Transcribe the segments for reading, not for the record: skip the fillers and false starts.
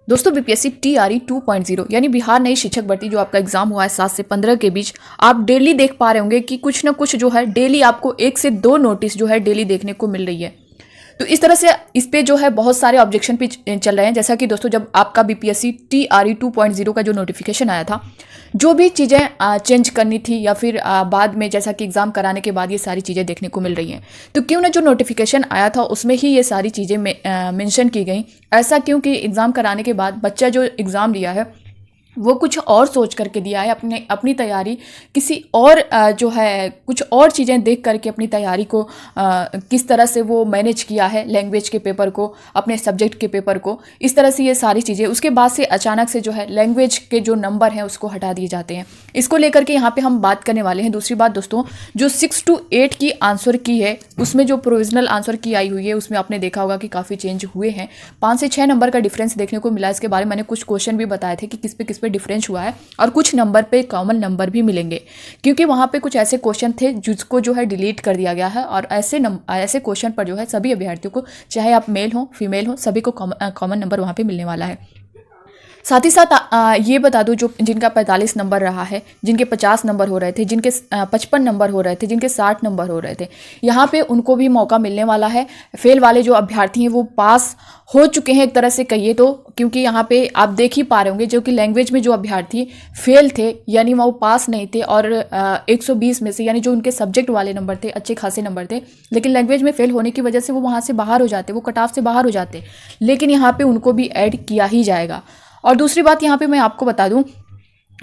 दोस्तों BPSC TRE 2.0 यानी बिहार नई शिक्षक भर्ती जो आपका एग्जाम हुआ है 7 से 15 के बीच, आप डेली देख पा रहे होंगे कि कुछ ना कुछ जो है डेली आपको 1 से 2 नोटिस जो है डेली देखने को मिल रही है। तो इस तरह से इस पे जो है बहुत सारे ऑब्जेक्शन भी चल रहे हैं। जैसा कि दोस्तों जब आपका बीपीएससी टीआरई 2.0 का जो नोटिफिकेशन आया था, जो भी चीज़ें चेंज करनी थी या फिर बाद में जैसा कि एग्ज़ाम कराने के बाद ये सारी चीज़ें देखने को मिल रही हैं, तो क्यों ना जो नोटिफिकेशन आया था उसमें ही ये सारी चीज़ें मेंशन की गई। ऐसा क्यों कि एग्ज़ाम कराने के बाद बच्चा जो एग्ज़ाम दिया है वो कुछ और सोच करके दिया है, अपनी तैयारी किसी और जो है कुछ और चीज़ें देख करके अपनी तैयारी को किस तरह से वो मैनेज किया है, लैंग्वेज के पेपर को, अपने सब्जेक्ट के पेपर को, इस तरह से ये सारी चीज़ें। उसके बाद से अचानक से जो है लैंग्वेज के जो नंबर हैं उसको हटा दिए जाते हैं। इसको लेकर के यहाँ पे हम बात करने वाले हैं। दूसरी बात दोस्तों, जो 6 to 8 की आंसर की है उसमें जो प्रोविजनल आंसर की आई हुई है उसमें आपने देखा होगा कि काफ़ी चेंज हुए हैं। 5 से 6 नंबर का डिफरेंस देखने को मिला। इसके बारे में मैंने कुछ क्वेश्चन भी बताए थे कि किस पे डिफरेंस हुआ है, और कुछ नंबर पे कॉमन नंबर भी मिलेंगे, क्योंकि वहाँ पे कुछ ऐसे क्वेश्चन थे जिसको जो है डिलीट कर दिया गया है। और ऐसे क्वेश्चन पर जो है सभी अभ्यर्थियों को, चाहे आप मेल हो फीमेल हो, सभी को कॉमन नंबर वहाँ पे मिलने वाला है। साथ ही साथ ये बता दूं, जो जिनका 45 नंबर रहा है, जिनके 50 नंबर हो रहे थे, जिनके 55 नंबर हो रहे थे, जिनके 60 नंबर हो रहे थे, यहाँ पे उनको भी मौका मिलने वाला है। फेल वाले जो अभ्यर्थी हैं वो पास हो चुके हैं एक तरह से कहिए तो, क्योंकि यहाँ पे आप देख ही पा रहे होंगे जो कि लैंग्वेज में जो अभ्यर्थी फेल थे यानी वो पास नहीं थे, और 120 में से यानी जो उनके सब्जेक्ट वाले नंबर थे, अच्छे खासे नंबर थे, लेकिन लैंग्वेज में फेल होने की वजह से वो वहाँ से बाहर हो जाते, वो कट ऑफ से बाहर हो जाते, लेकिन यहाँ पे उनको भी ऐड किया ही जाएगा। और दूसरी बात यहाँ पे मैं आपको बता दूं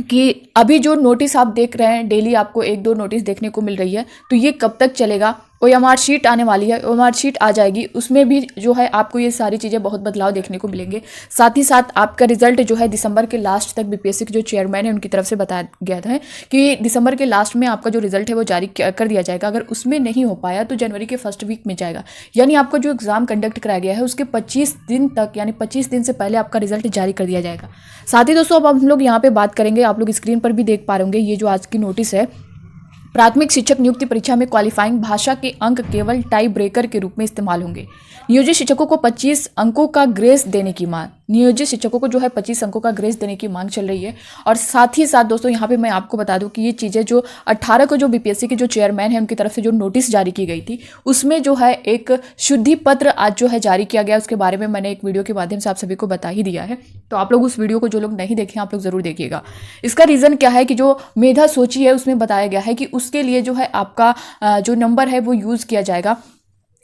कि अभी जो नोटिस आप देख रहे हैं, डेली आपको 1-2 नोटिस देखने को मिल रही है, तो ये कब तक चलेगा। ओएमआर शीट आने वाली है, ओएमआर शीट आ जाएगी, उसमें भी जो है आपको ये सारी चीज़ें बहुत बदलाव देखने को मिलेंगे। साथ ही साथ आपका रिजल्ट जो है दिसंबर के लास्ट तक बीपीएससी के जो चेयरमैन है उनकी तरफ से बताया गया था कि दिसंबर के लास्ट में आपका जो रिजल्ट है वो जारी कर दिया जाएगा। अगर उसमें नहीं हो पाया तो जनवरी के फर्स्ट वीक में जाएगा, यानी आपका जो एग्ज़ाम कंडक्ट कराया गया है उसके 25 दिन तक, यानी 25 दिन से पहले आपका रिजल्ट जारी कर दिया जाएगा। साथ ही दोस्तों अब हम लोग यहाँ पे बात करेंगे, आप लोग स्क्रीन पर भी देख पा रहे होंगे, ये जो आज की नोटिस है, प्राथमिक शिक्षक नियुक्ति परीक्षा में क्वालिफाइंग भाषा के अंक केवल टाई ब्रेकर के रूप में इस्तेमाल होंगे। नियोजित शिक्षकों को 25 अंकों का ग्रेस देने की मांग, नियोजित शिक्षकों को जो है 25 अंकों का ग्रेस देने की मांग चल रही है। और साथ ही साथ दोस्तों यहाँ पे मैं आपको बता दूं कि ये चीज़ें जो 18 को जो बीपीएससी के जो चेयरमैन है उनकी तरफ से जो नोटिस जारी की गई थी, उसमें जो है एक शुद्धि पत्र आज जो है जारी किया गया। उसके बारे में मैंने एक वीडियो के माध्यम से आप सभी को बता ही दिया है, तो आप लोग उस वीडियो को, जो लोग नहीं देखे आप लोग जरूर देखिएगा। इसका रीज़न क्या है कि जो मेधा सूची है उसमें बताया गया है कि उसके लिए जो है आपका जो नंबर है वो यूज़ किया जाएगा।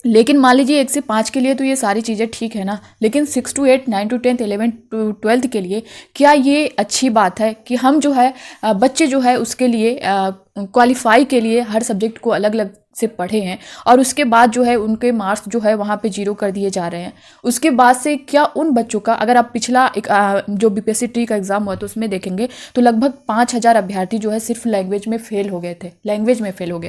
लेकिन मान लीजिए 1 से 5 के लिए तो ये सारी चीज़ें ठीक है ना, लेकिन 6 to 8, 9 to 10, 11 to 12 के लिए क्या ये अच्छी बात है कि हम जो है बच्चे जो है उसके लिए क्वालिफाई के लिए हर सब्जेक्ट को अलग अलग से पढ़े हैं, और उसके बाद जो है उनके मार्क्स जो है वहाँ पे 0 कर दिए जा रहे हैं। उसके बाद से क्या उन बच्चों का, अगर आप पिछला जो बीपीएससी टी का एग्ज़ाम हुआ तो उसमें देखेंगे तो लगभग 5000 अभ्यर्थी जो है सिर्फ लैंग्वेज में फेल हो गए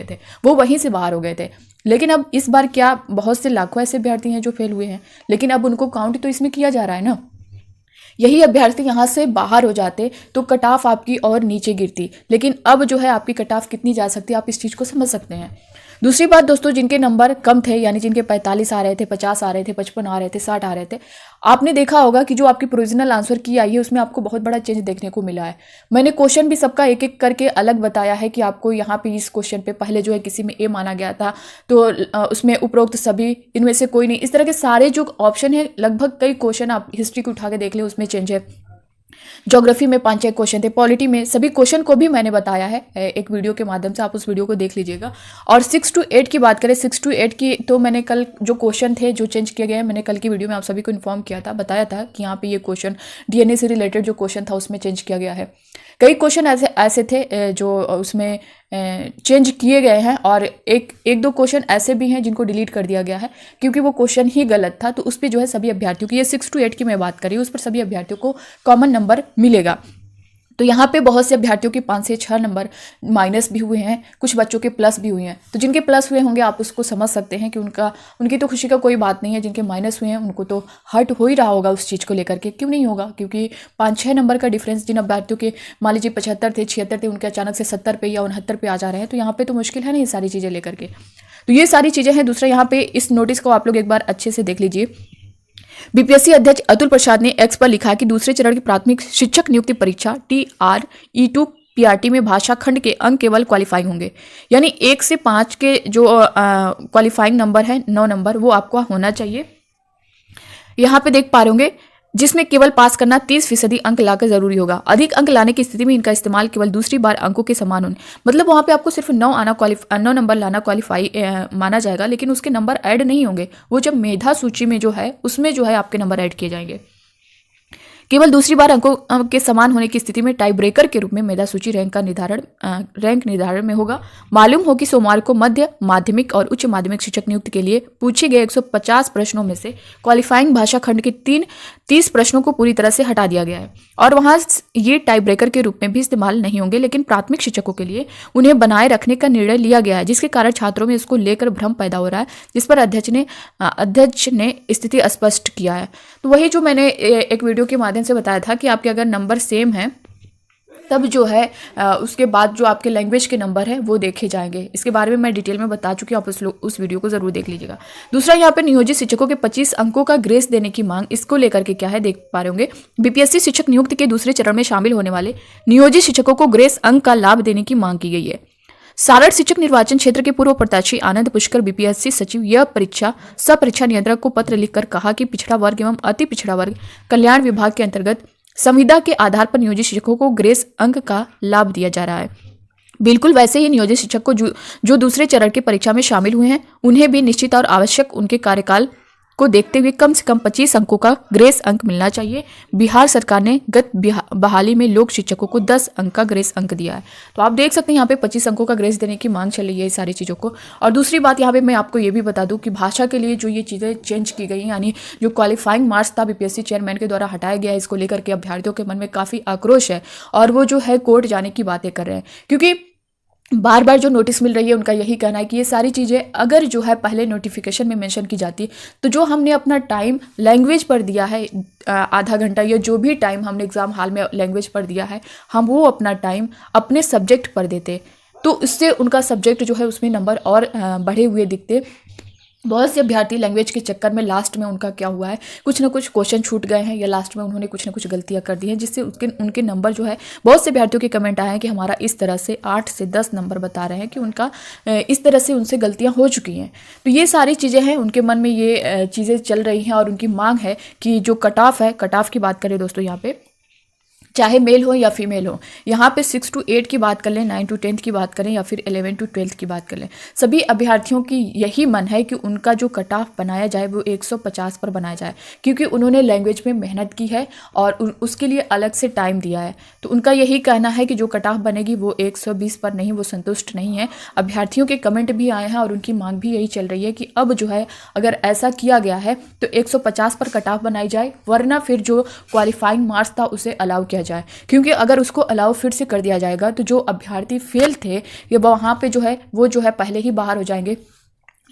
थे, वो वहीं से बाहर हो गए थे। लेकिन अब इस बार क्या, बहुत से लाखों ऐसे अभ्यर्थी हैं जो फेल हुए हैं, लेकिन अब उनको काउंट तो इसमें किया जा रहा है ना। यही अभ्यर्थी यहाँ से बाहर हो जाते तो कट ऑफ आपकी और नीचे गिरती, लेकिन अब जो है आपकी कट ऑफ कितनी जा सकती है, आप इस चीज़ को समझ सकते हैं। दूसरी बात दोस्तों, जिनके नंबर कम थे, यानी जिनके 45 आ रहे थे, 50 आ रहे थे, 55 आ रहे थे, 60 आ रहे थे, आपने देखा होगा कि जो आपकी प्रोविजनल आंसर की आई है उसमें आपको बहुत बड़ा चेंज देखने को मिला है। मैंने क्वेश्चन भी सबका एक एक करके अलग बताया है कि आपको यहाँ पे इस क्वेश्चन पे पहले जो है किसी में ए माना गया था, तो उसमें उपरोक्त सभी, इनमें से कोई नहीं, इस तरह के सारे जो ऑप्शन है, लगभग कई क्वेश्चन आप हिस्ट्री को उठा के देख ले उसमें चेंज है। ज्योग्राफी में 5-6 क्वेश्चन थे, पॉलिटी में सभी क्वेश्चन को भी मैंने बताया है एक वीडियो के माध्यम से, आप उस वीडियो को देख लीजिएगा। और 6 to 8 की बात करें, 6 to 8 की तो मैंने कल जो क्वेश्चन थे जो चेंज किए गए हैं, मैंने कल की वीडियो में आप सभी को इन्फॉर्म किया था, बताया था कि यहाँ पे ये क्वेश्चन डीएनए से रिलेटेड जो क्वेश्चन था उसमें चेंज किया गया है। कई क्वेश्चन ऐसे थे जो उसमें चेंज किए गए हैं, और एक दो क्वेश्चन ऐसे भी हैं जिनको डिलीट कर दिया गया है क्योंकि वो क्वेश्चन ही गलत था। तो उस पर जो है सभी अभ्यर्थियों की, ये 6 to 8 की मैं बात कर रही हूँ, उस पर सभी अभ्यर्थियों को कॉमन नंबर मिलेगा। तो यहाँ पे बहुत से अभ्यर्थियों के 5 से 6 नंबर माइनस भी हुए हैं, कुछ बच्चों के प्लस भी हुए हैं। तो जिनके प्लस हुए होंगे आप उसको समझ सकते हैं कि उनकी तो खुशी का कोई बात नहीं है। जिनके माइनस हुए हैं उनको तो हर्ट हो ही रहा होगा उस चीज़ को लेकर के, क्यों नहीं होगा, क्योंकि 5-6 नंबर का डिफरेंस, जिन अभ्यर्थियों के मान लीजिए 75 थे, 76 थे, उनके अचानक से 70 पे या 69 पे आ जा रहे हैं, तो यहाँ पे तो मुश्किल है ना ये सारी चीज़ें लेकर के। तो ये सारी चीज़ें हैं। दूसरा यहाँ पे इस नोटिस को आप लोग एक बार अच्छे से देख लीजिए बीपीएससी अध्यक्ष अतुल प्रसाद ने एक्स पर लिखा कि दूसरे चरण की प्राथमिक शिक्षक नियुक्ति परीक्षा TRE2 PRT में भाषा खंड के अंक केवल क्वालिफाइंग होंगे, यानी 1 से 5 के जो क्वालिफाइंग नंबर है 9 नंबर वो आपका होना चाहिए। यहाँ पे देख पा रहे होंगे जिसमें केवल पास करना 30% अंक लाकर जरूरी होगा। अधिक अंक लाने की स्थिति में इनका इस्तेमाल केवल दूसरी बार अंकों के समान होने, मतलब वहां पे आपको सिर्फ 9 नंबर लाना क्वालिफाई माना जाएगा, लेकिन उसके नंबर ऐड नहीं होंगे। वो जब मेधा सूची में जो है उसमें जो है आपके नंबर ऐड किए जाएंगे। केवल दूसरी बार अंकों के समान होने की स्थिति में टाई ब्रेकर के रूप में मेधा सूची रैंक निर्धारण में होगा। मालूम हो कि सोमवार को मध्य माध्यमिक और उच्च माध्यमिक शिक्षक नियुक्ति के लिए पूछे गए 150 प्रश्नों में से क्वालिफाइंग भाषा खंड के 30 प्रश्नों को पूरी तरह से हटा दिया गया है और वहां ये टाई ब्रेकर के रूप में भी इस्तेमाल नहीं होंगे, लेकिन प्राथमिक शिक्षकों के लिए उन्हें बनाए रखने का निर्णय लिया गया है, जिसके कारण छात्रों में इसको लेकर भ्रम पैदा हो रहा है, जिस पर अध्यक्ष ने स्थिति स्पष्ट किया है। तो वही जो मैंने एक वीडियो के माध्यम से बताया था कि आपके अगर नंबर सेम है तब जो है उसके बाद जो आपके लैंग्वेज के नंबर है वो देखे जाएंगे। इसके बारे में मैं डिटेल में बता चुकी हूँ, आप उस वीडियो को जरूर देख लीजिएगा। दूसरा यहाँ पे नियोजित शिक्षकों के 25 अंकों का ग्रेस देने की मांग, इसको लेकर के क्या है देख पा रहे होंगे। बीपीएससी शिक्षक नियुक्ति के दूसरे चरण में शामिल होने वाले नियोजित शिक्षकों को ग्रेस अंक का लाभ देने की मांग की गई है। सारठ शिक्षक निर्वाचन क्षेत्र के पूर्व प्रत्याशी आनंद पुष्कर बीपीएससी सचिव यह परीक्षा नियंत्रक को पत्र लिखकर कहा कि पिछड़ा वर्ग एवं अति पिछड़ा वर्ग कल्याण विभाग के अंतर्गत संविदा के आधार पर नियोजित शिक्षकों को ग्रेस अंक का लाभ दिया जा रहा है। बिल्कुल वैसे ही नियोजित शिक्षक को जो दूसरे चरण की परीक्षा में शामिल हुए हैं उन्हें भी निश्चित और आवश्यक उनके कार्यकाल को देखते हुए कम से कम 25 अंकों का ग्रेस अंक मिलना चाहिए। बिहार सरकार ने गत बहाली में लोक शिक्षकों को 10 अंक का ग्रेस अंक दिया है। तो आप देख सकते हैं यहाँ पे 25 अंकों का ग्रेस देने की मांग चल रही है सारी चीज़ों को। और दूसरी बात यहाँ पे मैं आपको ये भी बता दूं कि भाषा के लिए जो ये चीज़ें चेंज की गई, यानी जो क्वालिफाइंग मार्क्स था बीपीएससी चेयरमैन के द्वारा हटाया गया है, इसको लेकर के अभ्यर्थियों के मन में काफ़ी आक्रोश है और वो जो है कोर्ट जाने की बातें कर रहे हैं, क्योंकि बार बार जो नोटिस मिल रही है उनका यही कहना है कि ये सारी चीज़ें अगर जो है पहले नोटिफिकेशन में मेंशन की जाती तो जो हमने अपना टाइम लैंग्वेज पर दिया है आधा घंटा या जो भी टाइम हमने एग्ज़ाम हॉल में लैंग्वेज पर दिया है, हम वो अपना टाइम अपने सब्जेक्ट पर देते तो इससे उनका सब्जेक्ट जो है उसमें नंबर और बढ़े हुए दिखते। बहुत से अभ्यर्थी लैंग्वेज के चक्कर में लास्ट में उनका क्या हुआ है, कुछ ना कुछ क्वेश्चन छूट गए हैं या लास्ट में उन्होंने कुछ ना कुछ गलतियां कर दी हैं, जिससे उनके नंबर जो है, बहुत से अभ्यर्थियों के कमेंट आए हैं कि हमारा इस तरह से 8 से 10 नंबर बता रहे हैं कि उनका इस तरह से उनसे गलतियां हो चुकी हैं। तो ये सारी चीज़ें हैं, उनके मन में ये चीज़ें चल रही हैं और उनकी मांग है कि जो कट ऑफ है, कट ऑफ की बात करें दोस्तों यहाँ पे, चाहे मेल हो या फीमेल हो, यहाँ पे 6 to 8 की बात कर लें, 9 to 10 की बात करें या फिर 11 to 12 की बात कर लें, सभी अभ्यर्थियों की यही मन है कि उनका जो कट ऑफ बनाया जाए वो 150 पर बनाया जाए, क्योंकि उन्होंने लैंग्वेज में मेहनत की है और उसके लिए अलग से टाइम दिया है। तो उनका यही कहना है कि जो कट ऑफ बनेगी वो 120 पर नहीं, वो संतुष्ट नहीं है। अभ्यर्थियों के कमेंट भी आए हैं और उनकी मांग भी यही चल रही है कि अब जो है अगर ऐसा किया गया है तो 150 पर कट ऑफ बनाई जाए, वरना फिर जो क्वालिफाइंग मार्क्स था उसे अलाउ किया जाए, क्योंकि अगर उसको अलाउ फिर से कर दिया जाएगा तो जो अभ्यर्थी फेल थे ये वहाँ पे जो है वो जो है पहले ही बाहर हो जाएंगे,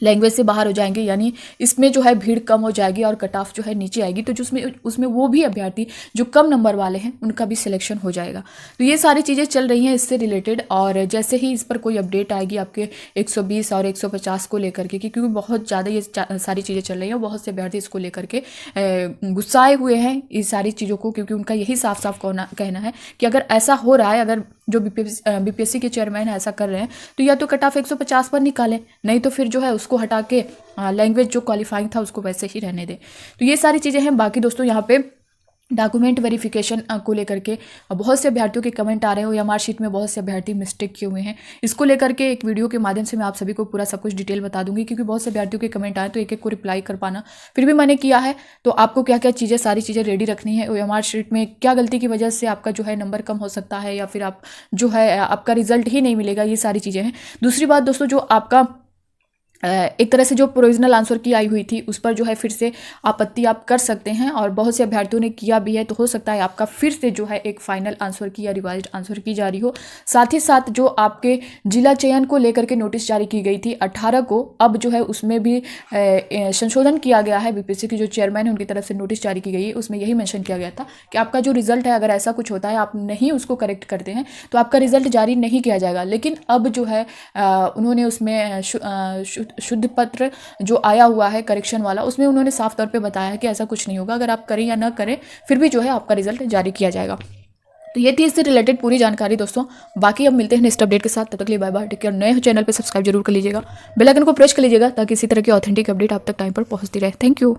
लैंग्वेज से बाहर हो जाएंगे, यानी इसमें जो है भीड़ कम हो जाएगी और कट ऑफ जो है नीचे आएगी, तो उसमें वो भी अभ्यर्थी जो कम नंबर वाले हैं उनका भी सिलेक्शन हो जाएगा। तो ये सारी चीज़ें चल रही हैं इससे रिलेटेड, और जैसे ही इस पर कोई अपडेट आएगी आपके 120 और 150 को लेकर के, क्योंकि बहुत ज़्यादा ये सारी चीज़ें चल रही हैं, बहुत से अभ्यर्थी इसको लेकर के गुस्साए हुए हैं इस सारी चीज़ों को, क्योंकि उनका यही साफ साफ कहना है कि अगर ऐसा हो रहा है, अगर जो बीपीएससी के चेयरमैन ऐसा कर रहे हैं तो या तो कट ऑफ 150 पर निकालें, नहीं तो फिर जो है उसको हटा के लैंग्वेज जो क्वालिफाइंग था उसको वैसे ही रहने दें। तो ये सारी चीज़ें हैं। बाकी दोस्तों यहाँ पे डॉक्यूमेंट वेरिफिकेशन को लेकर के बहुत से अभ्यर्थियों के कमेंट आ रहे हो या मार्कशीट में बहुत से अभ्यर्थी मिस्टेक किए हुए हैं, इसको लेकर के एक वीडियो के माध्यम से मैं आप सभी को पूरा सब कुछ डिटेल बता दूंगी, क्योंकि बहुत से अभ्यर्थियों के कमेंट आए तो एक एक को रिप्लाई कर पाना फिर भी मैंने किया है। तो आपको क्या क्या चीज़ें सारी चीज़ें रेडी रखनी है, या मार्कशीट में क्या गलती की वजह से आपका जो है नंबर कम हो सकता है या फिर आप जो है आपका रिजल्ट ही नहीं मिलेगा, ये सारी चीज़ें हैं। दूसरी बात दोस्तों, जो आपका एक तरह से जो प्रोविजनल आंसर की आई हुई थी उस पर जो है फिर से आपत्ति आप कर सकते हैं, और बहुत से अभ्यर्थियों ने किया भी है, तो हो सकता है आपका फिर से जो है एक फाइनल आंसर की या रिवाइज्ड आंसर की जारी हो। साथ ही साथ जो आपके जिला चयन को लेकर के नोटिस जारी की गई थी 18 को, अब जो है उसमें भी संशोधन किया गया है। बीपीएससी के जो चेयरमैन है उनकी तरफ से नोटिस जारी की गई है, उसमें यही मेंशन किया गया था कि आपका जो रिजल्ट है, अगर ऐसा कुछ होता है आप नहीं उसको करेक्ट करते हैं तो आपका रिजल्ट जारी नहीं किया जाएगा। लेकिन अब जो है उन्होंने उसमें शुद्ध पत्र जो आया हुआ है करेक्शन वाला, उसमें उन्होंने साफ तौर पे बताया है कि ऐसा कुछ नहीं होगा। अगर आप करें या ना करें फिर भी जो है आपका रिजल्ट जारी किया जाएगा। तो ये थी इससे रिलेटेड पूरी जानकारी दोस्तों। बाकी अब मिलते हैं नेक्स्ट अपडेट के साथ, तब तक के लिए बाय बाय, टेक केयर। नए हो चैनल पे सब्सक्राइब जरूर कर लीजिएगा, बेल आइकन को प्रेस कर लीजिएगा ताकि इसी तरह की ऑथेंटिक अपडेट आप तक टाइम पर पहुंचती रहे। Thank you.